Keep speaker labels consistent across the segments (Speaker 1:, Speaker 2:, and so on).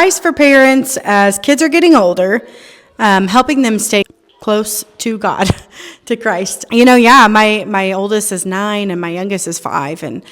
Speaker 1: advice for parents as kids are getting older, helping them stay close to God, to Christ. My oldest is 9 and my youngest is 5. And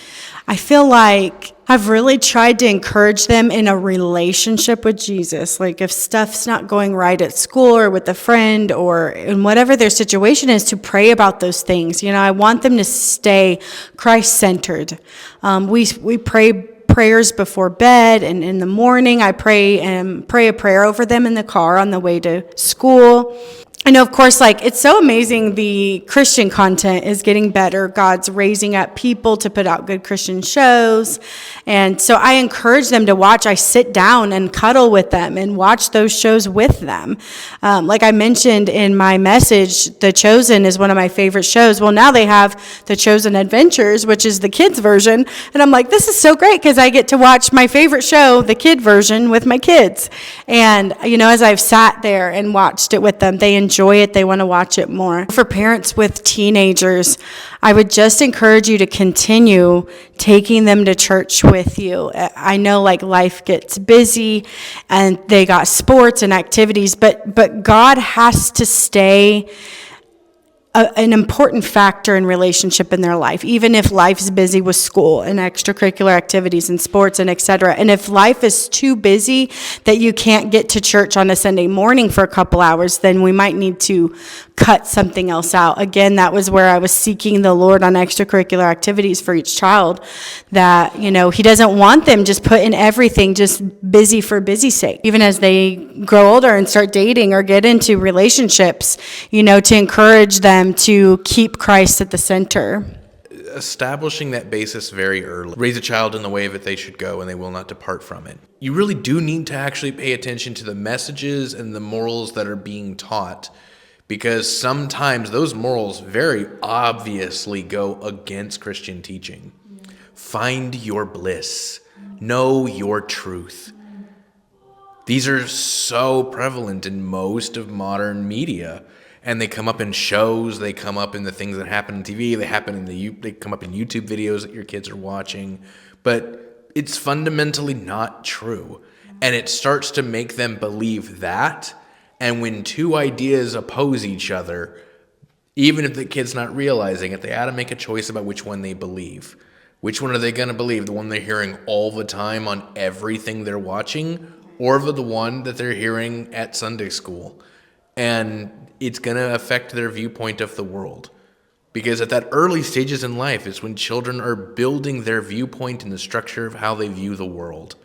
Speaker 1: I feel like I've really tried to encourage them in a relationship with Jesus. Like if stuff's not going right at school or with a friend or in whatever their situation is, to pray about those things. I want them to stay Christ-centered. We pray prayers before bed, and in the morning I pray a prayer over them in the car on the way to school. Of course, it's so amazing, the Christian content is getting better. God's raising up people to put out good Christian shows. And so I encourage them to watch. I sit down and cuddle with them and watch those shows with them. Like I mentioned in my message, The Chosen is one of my favorite shows. Well, now they have The Chosen Adventures, which is the kids' version. And I'm like, this is so great because I get to watch my favorite show, the kid version, with my kids. And, as I've sat there and watched it with them, they enjoy it. They want to watch it more. For parents with teenagers, I would just encourage you to continue taking them to church with you. I know life gets busy and they got sports and activities, but God has to stay an important factor in relationship in their life, even if life's busy with school and extracurricular activities and sports and etc. And if life is too busy that you can't get to church on a Sunday morning for a couple hours, then we might need to cut something else out. Again, that was where I was seeking the Lord on extracurricular activities for each child, that, he doesn't want them just put in everything, just busy for busy's sake. Even as they grow older and start dating or get into relationships, to encourage them to keep Christ at the center.
Speaker 2: Establishing that basis very early. Raise a child in the way that they should go, and they will not depart from it. You really do need to actually pay attention to the messages and the morals that are being taught, because sometimes those morals very obviously go against Christian teaching. Find your bliss. Know your truth. These are so prevalent in most of modern media. And they come up in shows, they come up in the things that happen on TV, they come up in YouTube videos that your kids are watching, but it's fundamentally not true. And it starts to make them believe that, and when two ideas oppose each other, even if the kid's not realizing it, they ought to make a choice about which one they believe. Which one are they going to believe? The one they're hearing all the time on everything they're watching, or the one that they're hearing at Sunday school? And it's going to affect their viewpoint of the world. Because at that early stages in life is when children are building their viewpoint and the structure of how they view the world.